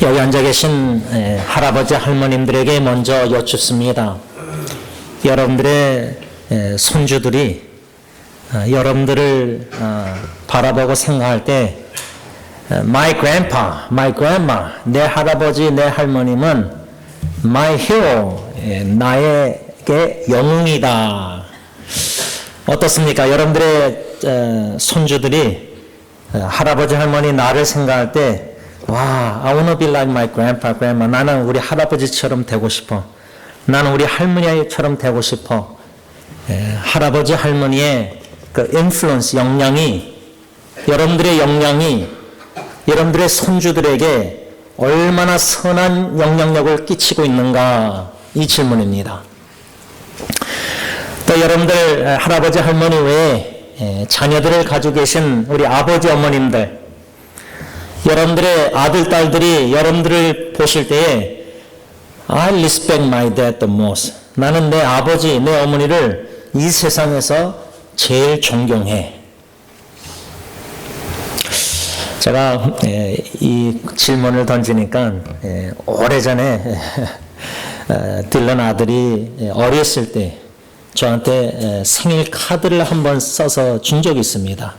여기 앉아 계신 할아버지 할머님들에게 먼저 여쭙습니다. 여러분들의 손주들이 여러분들을 바라보고 생각할 때 My grandpa, my grandma, 내 할아버지, 내 할머님은 my hero, 나에게 영웅이다. 어떻습니까? 여러분들의 손주들이 할아버지 할머니 나를 생각할 때 와, I wanna be like my grandpa, grandma. 나는 우리 할아버지처럼 되고 싶어. 나는 우리 할머니처럼 되고 싶어. 할아버지 할머니의 그 influence, 영향이, 여러분들의 영향이 여러분들의 손주들에게 얼마나 선한 영향력을 끼치고 있는가, 이 질문입니다. 또 여러분들 할아버지 할머니 외에 자녀들을 가지고 계신 우리 아버지 어머님들, 여러분들의 아들 딸들이 여러분들을 보실 때에 I respect my dad the most. 나는 내 아버지, 내 어머니를 이 세상에서 제일 존경해. 제가 이 질문을 던지니까 오래전에 딜런 아들이 어렸을 때 저한테 생일 카드를 한번 써서 준 적이 있습니다.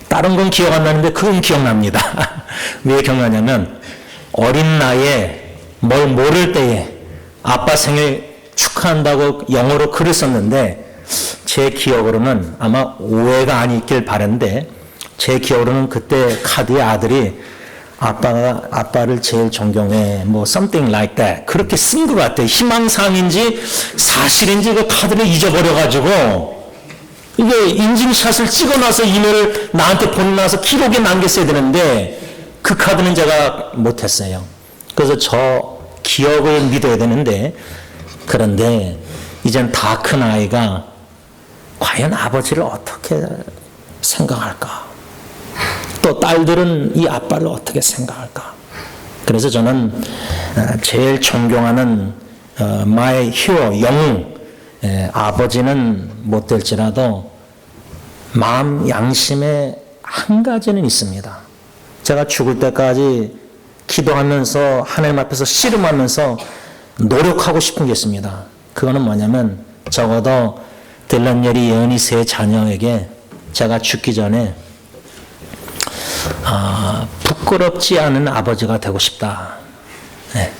다른 건 기억 안 나는데 그건 기억납니다. 왜 기억나냐면 어린 나이에 뭘 모를 때에 아빠 생일 축하한다고 영어로 글을 썼는데 제 기억으로는 아마 오해가 아니길 바랐는데 제 기억으로는 그때 카드에 아들이 아빠를 제일 존경해 뭐 something like that 그렇게 쓴 것 같아요. 희망사항인지 사실인지 그 카드를 잊어버려가지고 이게 인증샷을 찍어놔서 이메일을 나한테 보내놔서 기록에 남겼어야 되는데 그 카드는 제가 못했어요. 그래서 저 기억을 믿어야 되는데 그런데 이젠 다 큰 아이가 과연 아버지를 어떻게 생각할까? 또 딸들은 이 아빠를 어떻게 생각할까? 그래서 저는 제일 존경하는 my hero, 영웅, 아버지는 못 될지라도 마음 양심에 한 가지는 있습니다. 제가 죽을 때까지 기도하면서 하나님 앞에서 씨름하면서 노력하고 싶은 게 있습니다. 그거는 뭐냐면 적어도 딜런예리 예은이 세 자녀에게 제가 죽기 전에 부끄럽지 않은 아버지가 되고 싶다. 네.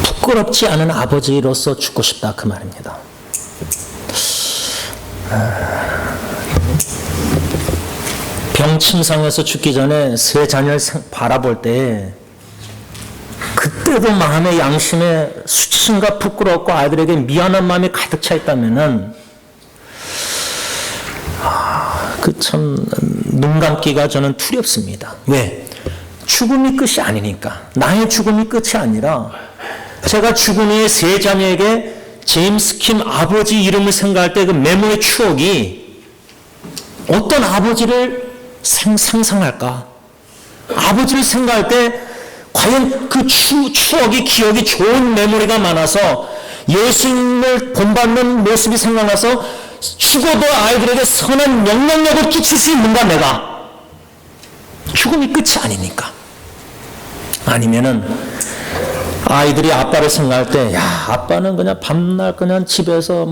부끄럽지 않은 아버지로서 죽고 싶다 그 말입니다. 병침상에서 죽기 전에 세 자녀를 바라볼 때 그때도 마음의 양심에 수치심과 부끄럽고 아이들에게 미안한 마음이 가득 차 있다면은 그 참 눈 감기가 저는 두렵습니다. 왜? 죽음이 끝이 아니니까. 나의 죽음이 끝이 아니라 제가 죽은 후에 세 자녀에게 제임스 킴 아버지 이름을 생각할 때 그 메모의 추억이 어떤 아버지를 상상할까? 아버지를 생각할 때 과연 그 추억이 기억이 좋은 메모리가 많아서 예수님을 본받는 모습이 생각나서 죽어도 아이들에게 선한 영향력을 끼칠 수 있는가 내가? 죽음이 끝이 아니니까. 아니면은 아이들이 아빠를 생각할 때, 야, 아빠는 그냥 밤날 그냥 집에서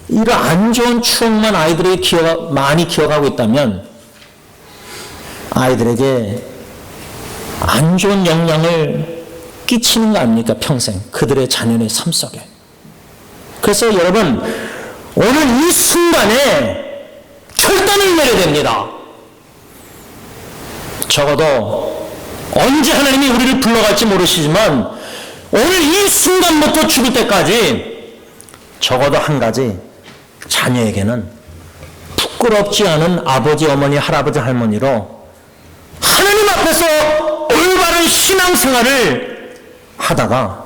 이런 안 좋은 추억만 아이들이 많이 기억하고 있다면 아이들에게 안 좋은 영향을 끼치는 거 아닙니까? 평생. 그들의 자녀의 삶 속에. 그래서 여러분, 오늘 이 순간에 결단을 내려야 됩니다. 적어도 언제 하나님이 우리를 불러갈지 모르시지만 오늘 이 순간부터 죽을 때까지 적어도 한 가지 자녀에게는 부끄럽지 않은 아버지, 어머니, 할아버지, 할머니로 하나님 앞에서 올바른 신앙생활을 하다가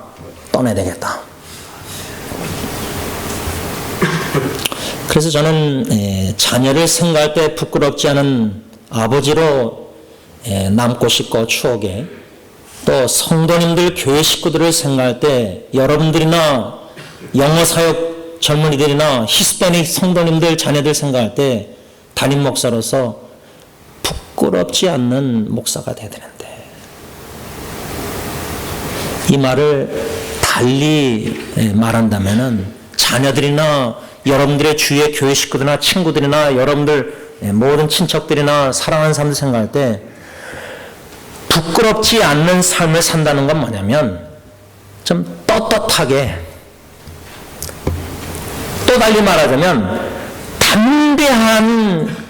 떠나야 되겠다. 그래서 저는 자녀를 생각할 때 부끄럽지 않은 아버지로 남고 싶고 추억에 또 성도님들 교회 식구들을 생각할 때 여러분들이나 영어사역 젊은이들이나 히스패닉 성도님들 자녀들 생각할 때 담임 목사로서 부끄럽지 않는 목사가 돼야 되는데, 이 말을 달리 말한다면은 자녀들이나 여러분들의 주위의 교회 식구들이나 친구들이나 여러분들 모든 친척들이나 사랑하는 사람들 생각할 때 부끄럽지 않는 삶을 산다는 건 뭐냐면 좀 떳떳하게, 또 달리 말하자면 담대한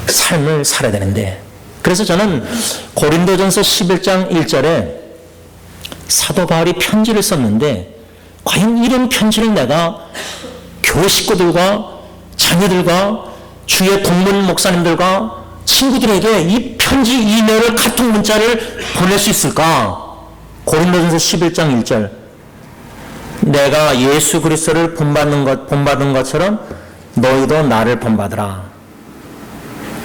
삶을 살아야 되는데, 그래서 저는 고린도전서 11장 1절에 사도 바울이 편지를 썼는데 과연 이런 편지를 내가 교회 식구들과 자녀들과 주의 동문 목사님들과 친구들에게 이 편지 이메일을 카톡 문자를 보낼 수 있을까? 고린도전서 11장 1절, 내가 예수 그리스도를 본받은 것처럼 너희도 나를 본받으라.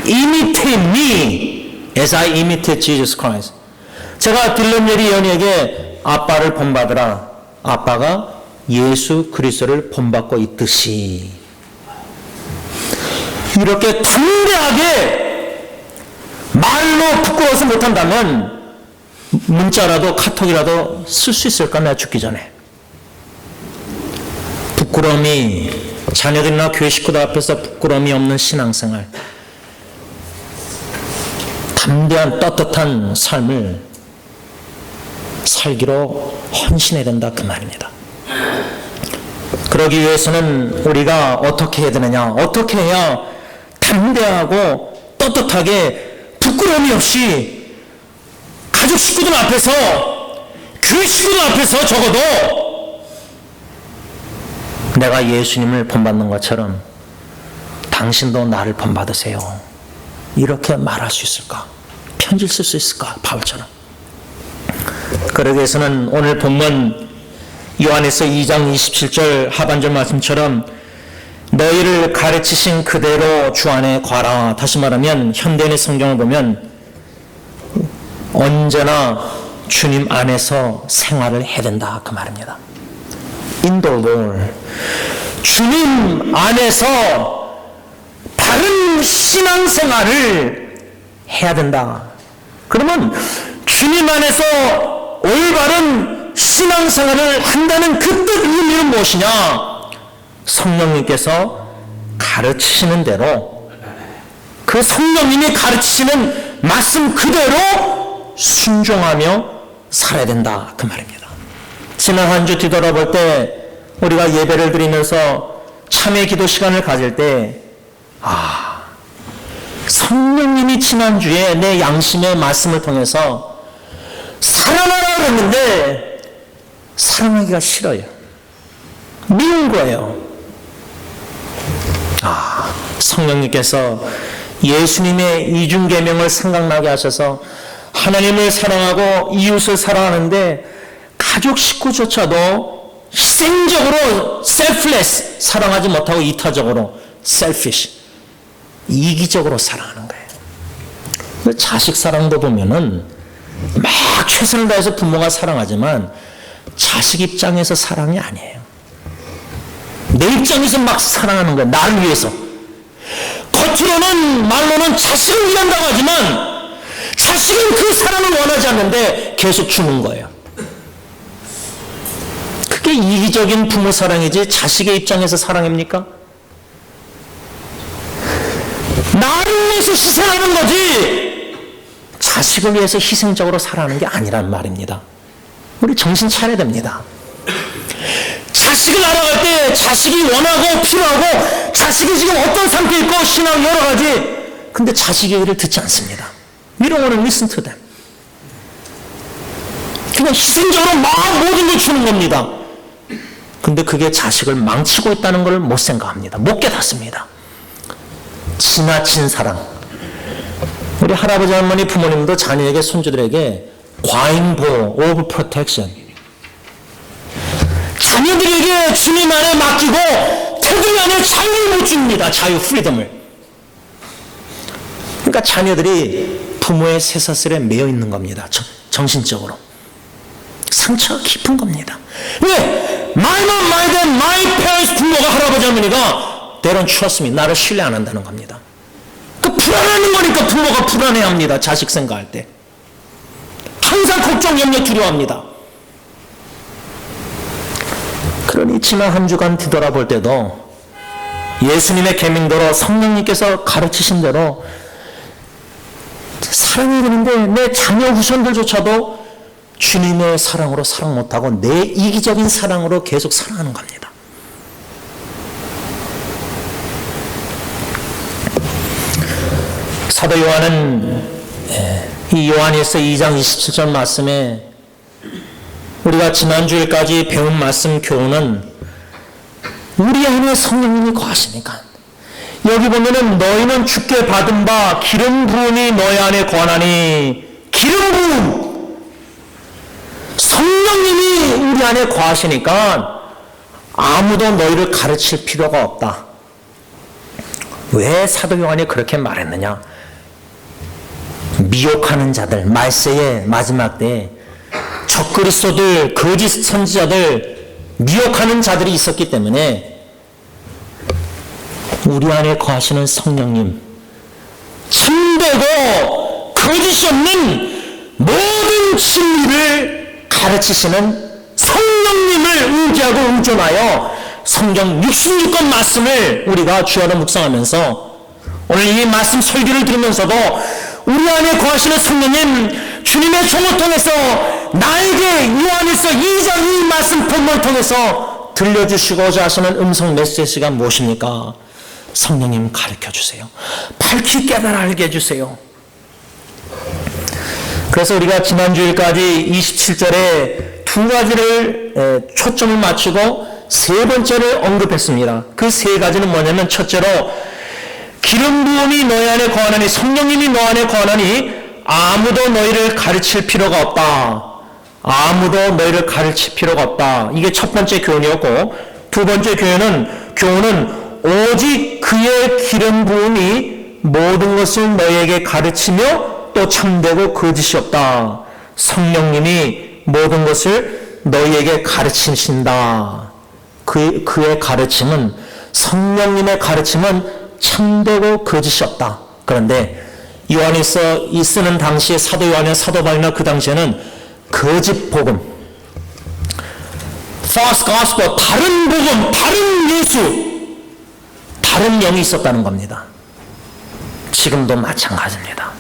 Imitate me as I imitate Jesus Christ. 제가 딜런 예리 의원에게 아빠를 본받으라, 아빠가 예수 그리스도를 본받고 있듯이, 이렇게 담대하게 말로 부끄러워서 못한다면 문자라도 카톡이라도 쓸 수 있을까? 내가 죽기 전에. 부끄러움이, 자녀들이나 교회 식구들 앞에서 부끄러움이 없는 신앙생활, 담대한 떳떳한 삶을 살기로 헌신해야 된다, 그 말입니다. 그러기 위해서는 우리가 어떻게 해야 되느냐, 어떻게 해야 담대하고 떳떳하게 부끄러움이 없이 가족 식구들 앞에서, 교회 식구들 앞에서 적어도 내가 예수님을 본받는 것처럼 당신도 나를 본받으세요, 이렇게 말할 수 있을까? 편지를 쓸 수 있을까? 바울처럼. 그러기 위해서는 오늘 본문 요한에서 2장 27절 하반절 말씀처럼 너희를 가르치신 그대로 주 안에 거하라. 다시 말하면 현대인의 성경을 보면 언제나 주님 안에서 생활을 해야 된다, 그 말입니다. In the Lord. 주님 안에서 바른 신앙생활을 해야 된다. 그러면 주님 안에서 올바른 신앙생활을 한다는 그 뜻 의미는 무엇이냐? 성령님께서 가르치시는 대로, 그 성령님이 가르치시는 말씀 그대로 순종하며 살아야 된다, 그 말입니다. 지난 한 주 뒤돌아볼 때 우리가 예배를 드리면서 참회 기도 시간을 가질 때, 성령님이 지난주에 내 양심의 말씀을 통해서 사랑하라 그랬는데 사랑하기가 싫어요. 미운 거예요. 성령님께서 예수님의 이중계명을 생각나게 하셔서 하나님을 사랑하고 이웃을 사랑하는데 가족 식구조차도 희생적으로 selfless 사랑하지 못하고 이타적으로 selfish 이기적으로 사랑하는 거예요. 자식 사랑도 보면은 막 최선을 다해서 부모가 사랑하지만 자식 입장에서 사랑이 아니에요. 내 입장에서 막 사랑하는 거예요. 나를 위해서. 겉으로는 말로는 자식을 위한다고 하지만 자식은 그 사랑을 원하지 않는데 계속 주는 거예요. 그게 이기적인 부모 사랑이지 자식의 입장에서 사랑입니까? 나를 위해서 희생하는 거지 자식을 위해서 희생적으로 살아가는 게 아니란 말입니다. 우리 정신 차려야 됩니다. 자식을 알아갈 때 자식이 원하고 필요하고 자식이 지금 어떤 상태에 있고 신앙 여러 가지, 근데 자식의 얘기를 듣지 않습니다. We don't want to listen to them. 그냥 희생적으로 막 모든 걸 주는 겁니다. 근데 그게 자식을 망치고 있다는 걸 못 생각합니다. 못 깨닫습니다. 지나친 사랑. 우리 할아버지 할머니 부모님도 자녀에게 손주들에게 과잉보호, overprotection. 자녀들에게 주님 안에 맡기고 태들 안에 자유를 못 줍니다. 자유, 프리덤을. 그러니까 자녀들이 부모의 쇠사슬에 매여 있는 겁니다. 정신적으로. 상처가 깊은 겁니다. 왜? My mom, my dad, my parents, 부모가 할아버지 할머니가 they don't trust me. 나를 신뢰 안 한다는 겁니다. 그 불안한 거니까 부모가 불안해합니다. 자식 생각할 때. 항상 걱정, 염려, 두려워합니다. 그러니 지난 한 주간 뒤돌아볼 때도 예수님의 계명대로 성령님께서 가르치신 대로 사랑해야 되는데 내 자녀 후손들조차도 주님의 사랑으로 사랑 못하고 내 이기적인 사랑으로 계속 사랑하는 겁니다. 사도 요한은 이 요한일서 2장 27절 말씀에 우리가 지난주일까지 배운 말씀 교훈은 우리 안에 성령님이 거하시니까 여기 보면은 너희는 주께 받은 바 기름 부음이 너희 안에 거하나니 기름 부음 성령님이 우리 안에 거하시니까 아무도 너희를 가르칠 필요가 없다. 왜 사도 요한이 그렇게 말했느냐? 미혹하는 자들, 말세의 마지막 때에 적그리스도들, 거짓 선지자들, 미혹하는 자들이 있었기 때문에 우리 안에 거하시는 성령님, 참되고 거짓이 없는 모든 진리를 가르치시는 성령님을 의지하고 의존하여 성경 66권 말씀을 우리가 주야로 묵상하면서 오늘 이 말씀 설교를 들으면서도 우리 안에 거하시는 성령님, 주님의 종을 통해서 나에게 요한일서 2장 이 말씀 본문을 통해서 들려주시고자 하시는 음성 메시지가 무엇입니까? 성령님 가르쳐주세요. 밝히 깨달아 알게 해주세요. 그래서 우리가 지난주일까지 27절에 두 가지를 초점을 맞추고 세 번째를 언급했습니다. 그 세 가지는 뭐냐면 첫째로 기름 부음이 너희 안에 거하나니 성령님이 너 안에 거하나니 아무도 너희를 가르칠 필요가 없다. 아무도 너희를 가르칠 필요가 없다. 이게 첫 번째 교훈이었고 두 번째 교훈은 오직 그의 기름 부음이 모든 것을 너희에게 가르치며 또 참되고 거짓이 없다. 성령님이 모든 것을 너희에게 가르치신다. 그의 가르침은 성령님의 가르침은 참되고 거짓이 없다. 그런데 요한일서 이 쓰는 당시에 사도 요한이나 사도 바울이나 그 당시에는 거짓 복음, false gospel, 다른 복음, 다른 예수, 다른 영이 있었다는 겁니다. 지금도 마찬가지입니다.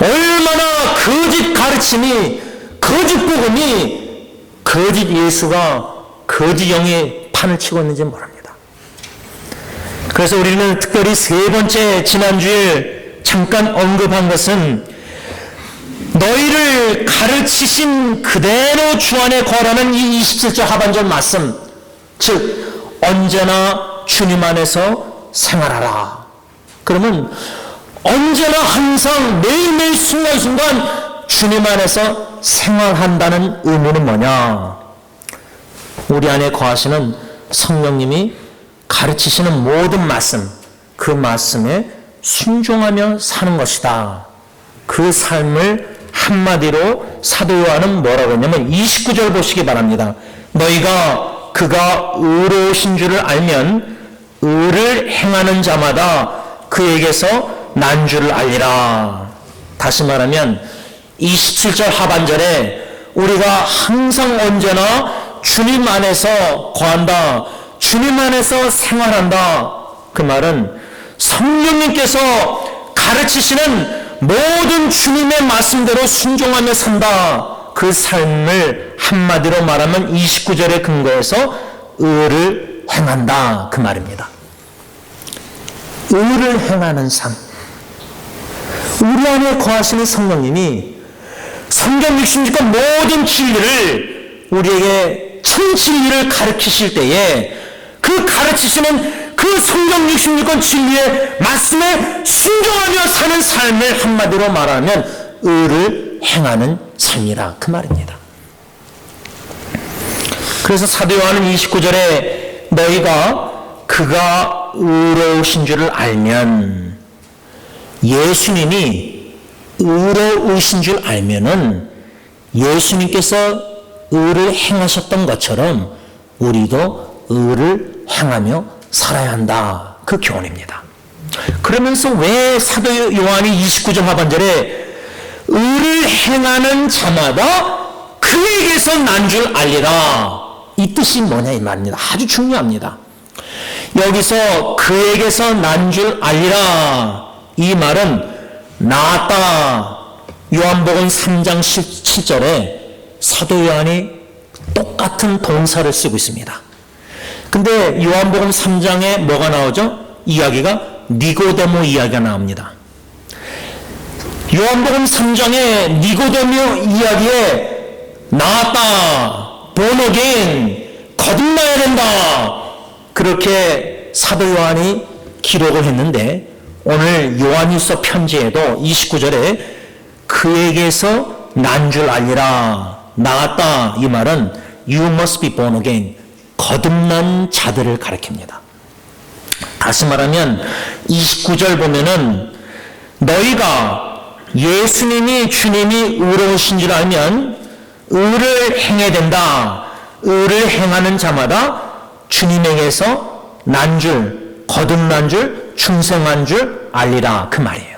얼마나 거짓 가르침이, 거짓 복음이, 거짓 예수가, 거짓 영이 판을 치고 있는지 모릅니다. 그래서 우리는 특별히 세 번째 지난주에 잠깐 언급한 것은 너희를 가르치신 그대로 주 안에 거하라는 이 27절 하반절 말씀, 즉 언제나 주님 안에서 생활하라. 그러면 언제나 항상 매일매일 순간순간 주님 안에서 생활한다는 의미는 뭐냐? 우리 안에 거하시는 성령님이 가르치시는 모든 말씀, 그 말씀에 순종하며 사는 것이다. 그 삶을 한마디로 사도 요한은 뭐라고 했냐면 29절 보시기 바랍니다. 너희가 그가 의로우신 줄을 알면 의를 행하는 자마다 그에게서 난 줄을 알리라. 다시 말하면 27절 하반절에 우리가 항상 언제나 주님 안에서 거한다, 주님 안에서 생활한다. 그 말은 성령님께서 가르치시는 모든 주님의 말씀대로 순종하며 산다. 그 삶을 한마디로 말하면 29절에 근거해서 의를 행한다. 그 말입니다. 의를 행하는 삶. 우리 안에 거하시는 성령님이 성경 66권 모든 진리를 우리에게 참 진리를 가르치실 때에 그 가르치시는 그 성경 66권 진리의 말씀에 순종하며 사는 삶을 한마디로 말하면 의를 행하는 삶이라 그 말입니다. 그래서 사도 요한은 29절에 너희가 그가 의로우신 줄을 알면, 예수님이 의로우신 줄 알면은 예수님께서 의를 행하셨던 것처럼 우리도 의를 행하며 살아야 한다. 그 교훈입니다. 그러면서 왜 사도 요한이 29절 하반절에 의를 행하는 자마다 그에게서 난 줄 알리라, 이 뜻이 뭐냐 이 말입니다. 아주 중요합니다. 여기서 그에게서 난 줄 알리라, 이 말은 나았다, 요한복음 3장 7절에 사도 요한이 똑같은 동사를 쓰고 있습니다. 근데 요한복음 3장에 뭐가 나오죠? 이야기가 니고데모 이야기가 나옵니다. 요한복음 3장의 니고데모 이야기에 나았다, born again, 거듭나야 된다, 그렇게 사도 요한이 기록을 했는데, 오늘 요한일서 편지에도 29절에 그에게서 난 줄 알리라, 나았다, 이 말은 you must be born again, 거듭난 자들을 가리킵니다. 다시 말하면 29절 보면은 너희가 예수님이 주님이 의로우신 줄 알면 의를 행해야 된다, 의를 행하는 자마다 주님에게서 난 줄, 거듭난 줄, 중생한 줄 알리라, 그 말이에요.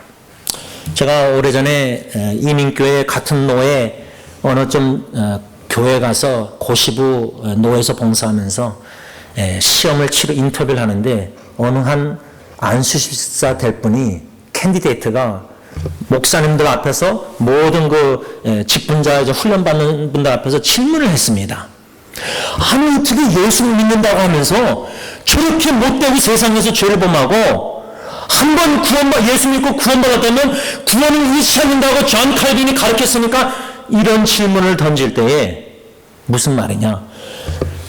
제가 오래전에 이민교회 같은 노예 어느 좀 교회 가서 고시부 노예에서 봉사하면서 시험을 치러 인터뷰를 하는데, 어느 한 안수집사 될 분이 캔디데이트가 목사님들 앞에서 모든 그 직분자 훈련받는 분들 앞에서 질문을 했습니다. 아니 어떻게 예수를 믿는다고 하면서 저렇게 못되고 세상에서 죄를 범하고 한 번 예수 믿고 구원받았다면 구원을 잃지 않는다고 존 칼빈이 가르쳤으니까, 이런 질문을 던질 때에 무슨 말이냐,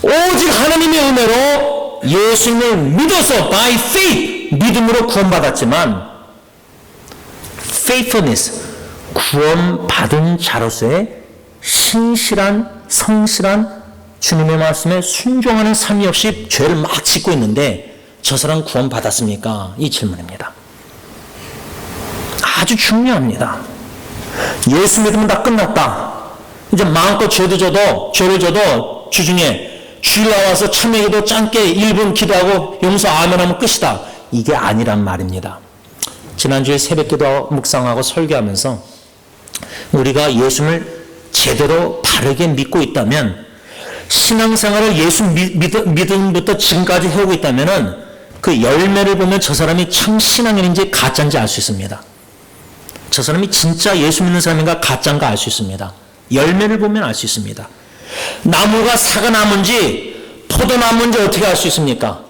오직 하나님의 은혜로 예수님을 믿어서 by faith, 믿음으로 구원받았지만 faithfulness, 구원받은 자로서의 신실한 성실한 주님의 말씀에 순종하는 삶이 없이 죄를 막 짓고 있는데 저 사람 구원받았습니까? 이 질문입니다. 아주 중요합니다. 예수 믿으면 다 끝났다, 이제 마음껏 죄를 져도 주중에 주일 나와서 참회기도 짧게 1분 기도하고 용서 아멘하면 끝이다, 이게 아니란 말입니다. 지난주에 새벽기도 묵상하고 설교하면서 우리가 예수를 제대로 바르게 믿고 있다면, 신앙생활을 예수 믿음부터 지금까지 해오고 있다면 그 열매를 보면 저 사람이 참 신앙인인지 가짜인지 알 수 있습니다. 저 사람이 진짜 예수 믿는 사람인가 가짜인가 알 수 있습니다. 열매를 보면 알 수 있습니다. 나무가 사과나무인지 포도나무인지 어떻게 알 수 있습니까?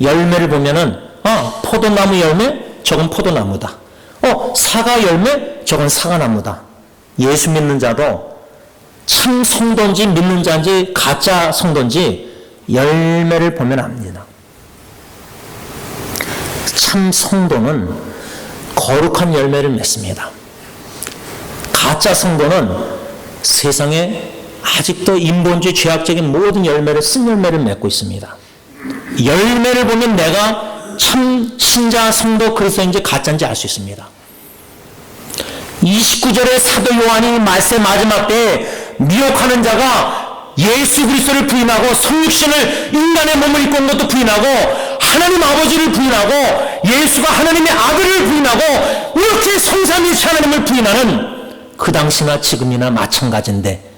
열매를 보면은 포도나무 열매? 저건 포도나무다. 사과 열매? 저건 사과나무다. 예수 믿는 자도 참 성도인지 믿는 자인지 가짜 성도인지 열매를 보면 압니다. 참 성도는 거룩한 열매를 맺습니다. 가짜 성도는 세상에 아직도 인본주의 죄악적인 모든 열매를, 쓴 열매를 맺고 있습니다. 열매를 보면 내가 참 신자 성도 그리스도인지 가짜인지 알 수 있습니다. 29절에 사도 요한이 말세 마지막 때에 미혹하는 자가 예수 그리스도를 부인하고 성육신을 인간의 몸을 입고 온 것도 부인하고 하나님 아버지를 부인하고 예수가 하나님의 아들을 부인하고 이렇게 성삼위일체 하나님을 부인하는 그 당시나 지금이나 마찬가지인데,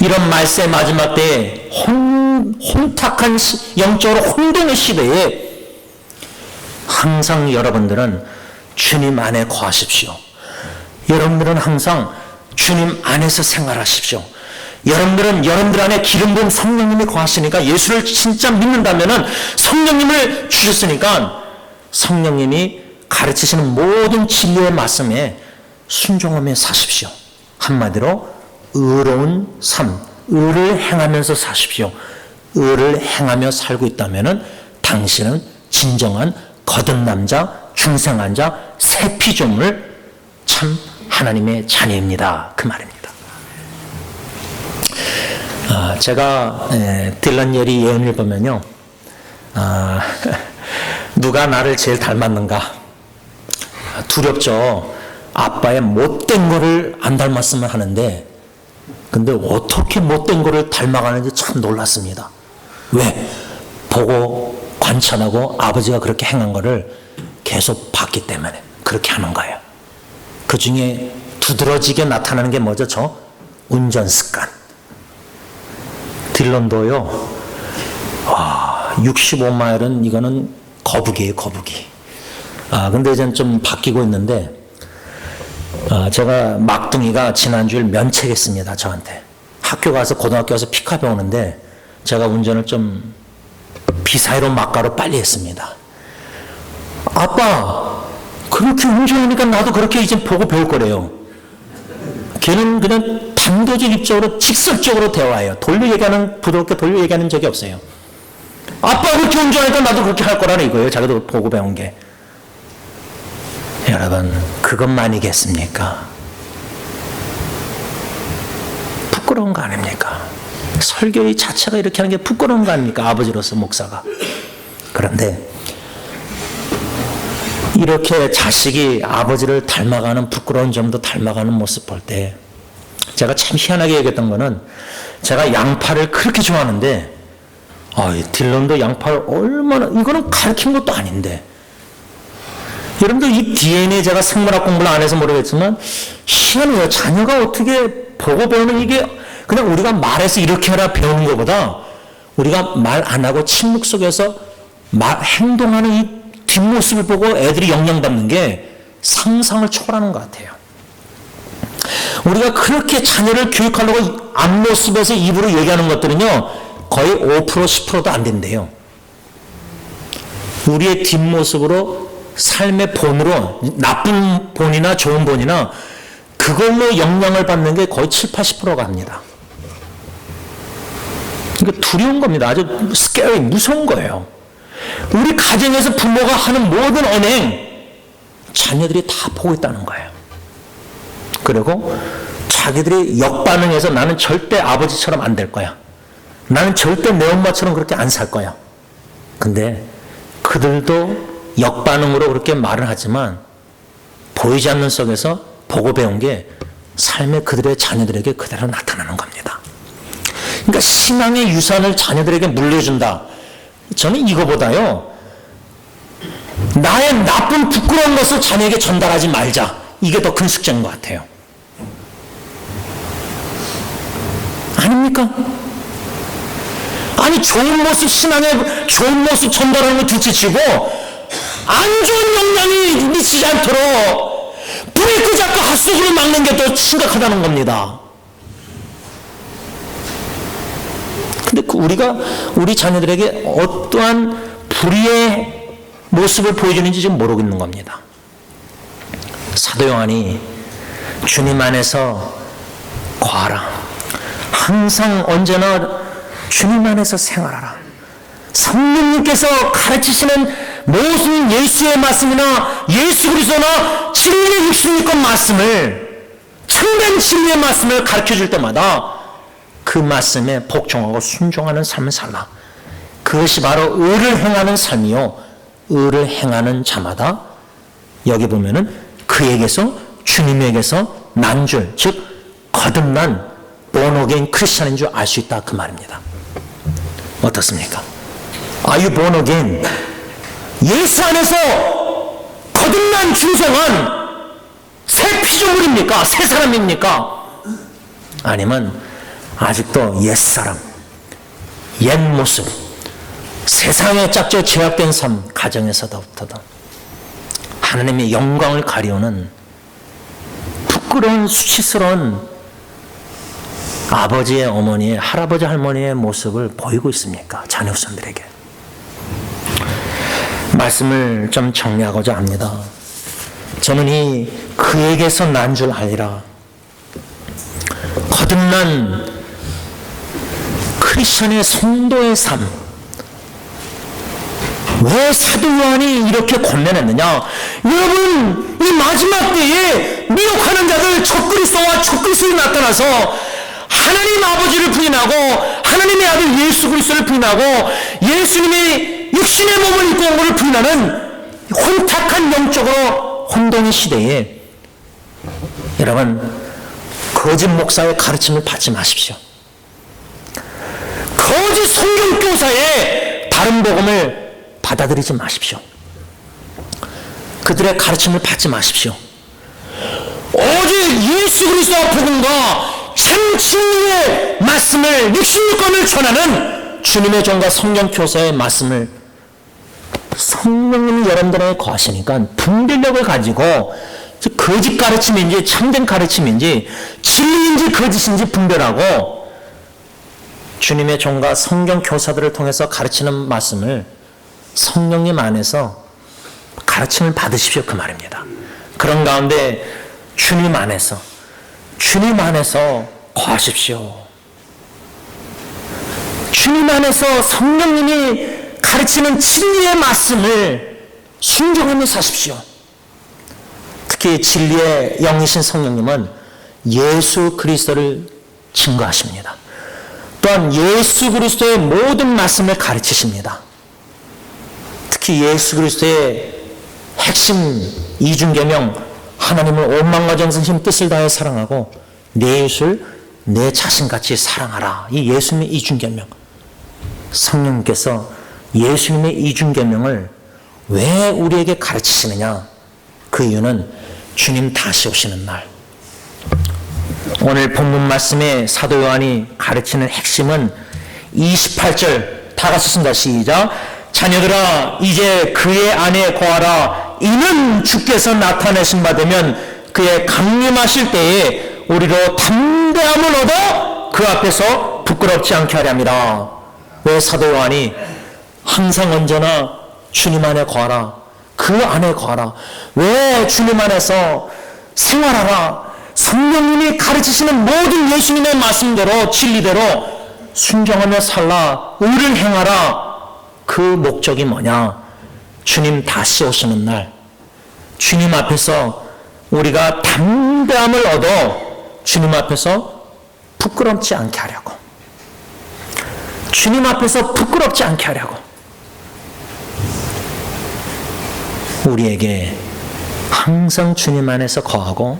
이런 말세 마지막 때에 혼탁한 영적으로 혼돈의 시대에 항상 여러분들은 주님 안에 거하십시오. 여러분들은 항상 주님 안에서 생활하십시오. 여러분들 안에 기름 부은 성령님이 거하시니까, 예수를 진짜 믿는다면 성령님을 주셨으니까 성령님이 가르치시는 모든 진리의 말씀에 순종하며 사십시오. 한마디로 의로운 삶, 의를 행하면서 사십시오. 의를 행하며 살고 있다면 당신은 진정한 거듭난 자, 중생한 자, 새 피조물, 참 하나님의 자녀입니다, 그 말입니다. 제가 딜런 예리 예언을 보면요, 누가 나를 제일 닮았는가 두렵죠. 아빠의 못된 거를 안 닮았으면 하는데, 근데 어떻게 못된 거를 닮아가는지 참 놀랐습니다. 왜? 보고 관찰하고 아버지가 그렇게 행한 거를 계속 봤기 때문에 그렇게 하는 거예요. 그 중에 두드러지게 나타나는 게 뭐죠? 저 운전 습관. 딜런도요, 65마일은 이거는 거북이에요, 거북이. 근데 이제는 좀 바뀌고 있는데, 제가 막둥이가 지난주에 면책했습니다, 저한테. 학교 가서, 고등학교 가서 피카 배우는데, 제가 운전을 좀 비사이로 막가로 빨리 했습니다. 아빠, 그렇게 운전하니까 나도 그렇게 이제 보고 배울 거래요. 걔는 그냥 단도직입적으로 직설적으로 대화해요. 부드럽게 돌려 얘기하는 적이 없어요. 아빠 그렇게 운전하니까 나도 그렇게 할 거라는 이거예요. 자기도 보고 배운 게. 여러분, 그것만이겠습니까? 부끄러운 거 아닙니까? 설교의 자체가 이렇게 하는 게 부끄러운 거 아닙니까? 아버지로서 목사가. 그런데 이렇게 자식이 아버지를 닮아가는, 부끄러운 점도 닮아가는 모습 볼 때, 제가 참 희한하게 얘기했던 거는, 제가 양파를 그렇게 좋아하는데, 딜런도 양파를 얼마나, 이거는 가르친 것도 아닌데, 여러분들 이 DNA, 제가 생물학 공부를 안 해서 모르겠지만 희한해요. 자녀가 어떻게 보고 배우는, 이게 그냥 우리가 말해서 이렇게 해라 배우는 것보다 우리가 말 안 하고 침묵 속에서 행동하는 이 뒷모습을 보고 애들이 영향 받는 게 상상을 초월하는 것 같아요. 우리가 그렇게 자녀를 교육하려고 앞모습에서 입으로 얘기하는 것들은요, 거의 5%, 10%도 안 된대요. 우리의 뒷모습으로, 삶의 본으로, 나쁜 본이나 좋은 본이나 그걸로 영향을 받는 게 거의 7, 80%가 합니다. 그러니까 두려운 겁니다. 아주 scary, 무서운 거예요. 우리 가정에서 부모가 하는 모든 언행, 자녀들이 다 보고 있다는 거예요. 그리고 자기들이 역반응해서 나는 절대 아버지처럼 안 될 거야. 나는 절대 내 엄마처럼 그렇게 안 살 거야. 근데 그들도 역반응으로 그렇게 말을 하지만 보이지 않는 속에서 보고 배운 게 삶의 그들의 자녀들에게 그대로 나타나는 겁니다. 그러니까 신앙의 유산을 자녀들에게 물려준다. 저는 이거보다요, 나의 나쁜 부끄러운 것을 자녀에게 전달하지 말자. 이게 더 큰 숙제인 것 같아요. 아닙니까? 아니, 좋은 모습, 신앙의 좋은 모습 전달하는 거 둘째치고 안 좋은 영향이 미치지 않도록 브레이크 잡고 핫속으로 막는 게 더 심각하다는 겁니다. 근데 우리가 우리 자녀들에게 어떠한 불의의 모습을 보여주는지 지금 모르고 있는 겁니다. 사도 요한이 주님 안에서 거하라. 항상 언제나 주님 안에서 생활하라. 성령님께서 가르치시는 모든 예수의 말씀이나 예수 그리스도나 진리의 육신의 말씀을, 참된 진리의 말씀을 가르쳐줄 때마다 그 말씀에 복종하고 순종하는 삶을 살라. 그것이 바로 의를 행하는 삶이요, 의를 행하는 자마다 여기 보면은 그에게서, 주님에게서 난 줄, 즉 거듭난 born again 크리스찬인 줄 알 수 있다, 그 말입니다. 어떻습니까? Are you born again? 예수 안에서 거듭난 중생은 새 피조물입니까? 새 사람입니까? 아니면 아직도 옛사람, 옛 모습, 세상에 짝져 제약된 삶, 가정에서부터도 하나님의 영광을 가리우는 부끄러운 수치스러운 아버지의, 어머니의, 할아버지, 할머니의 모습을 보이고 있습니까? 자녀손들에게. 말씀을 좀 정리하고자 합니다. 저는 이 그에게서 난 줄 알리라, 거듭난 크리스천의 성도의 삶, 왜 사도 요한이 이렇게 권면했느냐? 여러분, 이 마지막 때에 미혹하는 자들 적그리스도와 적그리스도에 나타나서 하나님 아버지를 부인하고 하나님의 아들 예수 그리스도를 부인하고 예수님이 육신의 몸을 입고 온 것을 부인하는 혼탁한 영적으로 혼돈의 시대에 여러분, 거짓 목사의 가르침을 받지 마십시오. 거짓 성경교사의 다른 복음을 받아들이지 마십시오. 그들의 가르침을 받지 마십시오. 오직 예수 그리스도와 복음과 참 진리의 말씀을 66권을 전하는 주님의 종과 성령 교사의 말씀을 성령님이 여러분들에게 거하시니까 분별력을 가지고 거짓 가르침인지 참된 가르침인지 진리인지 거짓인지 분별하고 주님의 종과 성경 교사들을 통해서 가르치는 말씀을 성령님 안에서 가르침을 받으십시오, 그 말입니다. 그런 가운데 주님 안에서 거하십시오. 주님 안에서 성령님이 가르치는 진리의 말씀을 순종하며 사십시오. 특히 진리의 영이신 성령님은 예수 그리스도를 증거하십니다. 또한 예수 그리스도의 모든 말씀을 가르치십니다. 특히 예수 그리스도의 핵심 이중계명, 하나님을 온 마음과 정성 힘 뜻을 다해 사랑하고 내 이웃을 내 자신같이 사랑하라. 이 예수님의 이중계명. 성령님께서 예수님의 이중계명을 왜 우리에게 가르치시느냐? 그 이유는 주님 다시 오시는 날. 오늘 본문 말씀에 사도 요한이 가르치는 핵심은 28절 다 같이 쓴다. 시작. 자녀들아 이제 그의 안에 거하라. 이는 주께서 나타내신 바 되면 그의 강림하실 때에 우리로 담대함을 얻어 그 앞에서 부끄럽지 않게 하려 함이라. 왜 사도 요한이 항상 언제나 주님 안에 거하라. 그 안에 거하라. 왜 주님 안에서 생활하라. 성령님이 가르치시는 모든 예수님의 말씀대로 진리대로 순종하며 살라. 의를 행하라. 그 목적이 뭐냐? 주님 다시 오시는 날 주님 앞에서 우리가 담대함을 얻어 주님 앞에서 부끄럽지 않게 하려고, 주님 앞에서 부끄럽지 않게 하려고 우리에게 항상 주님 안에서 거하고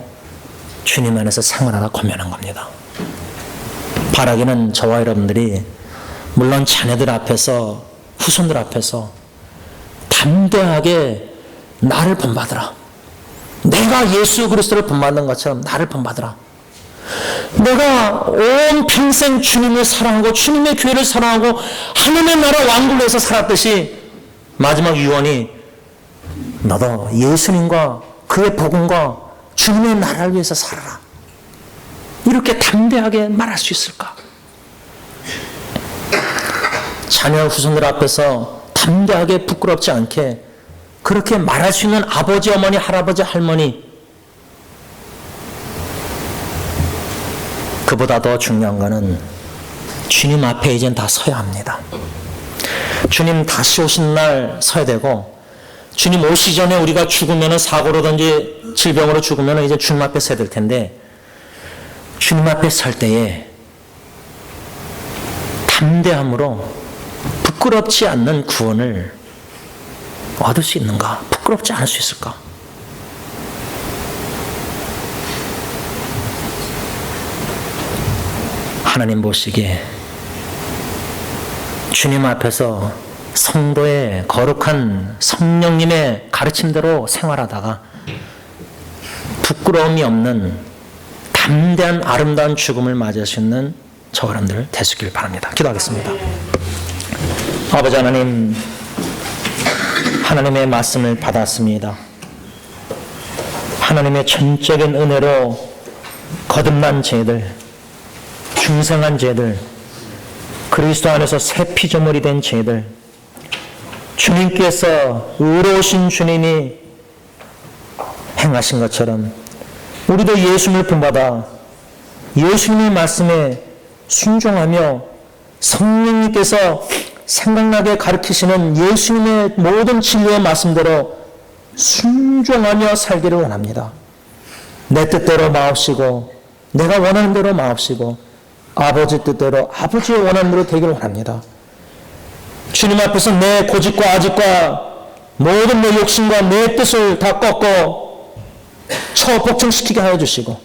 주님 안에서 생활하라 권면한 겁니다. 바라기는 저와 여러분들이 물론 자녀들 앞에서 후손들 앞에서 담대하게 나를 본받으라. 내가 예수 그리스도를 본받는 것처럼 나를 본받으라. 내가 온 평생 주님을 사랑하고 주님의 교회를 사랑하고 하나님의 나라 왕국을 위해서 살았듯이 마지막 유언이 너도 예수님과 그의 복음과 주님의 나라를 위해서 살아라. 이렇게 담대하게 말할 수 있을까? 자녀 후손들 앞에서 담대하게 부끄럽지 않게 그렇게 말할 수 있는 아버지, 어머니, 할아버지, 할머니, 그보다 더 중요한 것은 주님 앞에 이젠 다 서야 합니다. 주님 다시 오신 날 서야 되고, 주님 오시기 전에 우리가 죽으면 사고로든지 질병으로 죽으면 이제 주님 앞에 서야 될 텐데, 주님 앞에 설 때에 담대함으로 부끄럽지 않는 구원을 얻을 수 있는가? 부끄럽지 않을 수 있을까? 하나님 보시기에 주님 앞에서 성도의 거룩한 성령님의 가르침대로 생활하다가 부끄러움이 없는 담대한 아름다운 죽음을 맞이할 수 있는 저와 여러분들 되시길 바랍니다. 기도하겠습니다. 아버지 하나님, 하나님의 말씀을 받았습니다. 하나님의 전적인 은혜로 거듭난 죄들, 중생한 죄들, 그리스도 안에서 새 피조물이 된 죄들, 주님께서 의로우신 주님이 행하신 것처럼 우리도 예수님을 본받아 예수님의 말씀에 순종하며 성령님께서 생각나게 가르치시는 예수님의 모든 진리의 말씀대로 순종하며 살기를 원합니다. 내 뜻대로 마옵시고 내가 원하는 대로 마옵시고 아버지 뜻대로 아버지의 원하는 대로 되기를 원합니다. 주님 앞에서 내 고집과 아집과 모든 내 욕심과 내 뜻을 다 꺾고 처복종시키게 하여 주시고,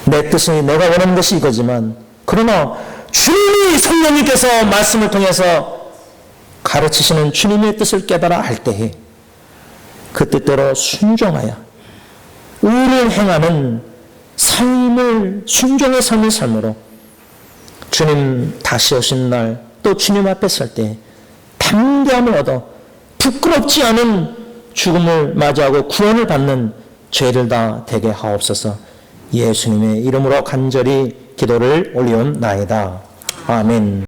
내 뜻은 내가 원하는 것이 이거지만 그러나 주님이 성령님께서 말씀을 통해서 가르치시는 주님의 뜻을 깨달아 할 때에 그 뜻대로 순종하여 의를 행하는 삶을, 순종의 삶을 삶으로 주님 다시 오신 날 또 주님 앞에 설 때 담대함을 얻어 부끄럽지 않은 죽음을 맞이하고 구원을 받는 죄를 다 되게 하옵소서. 예수님의 이름으로 간절히 기도를 올리옵나이다. 아멘.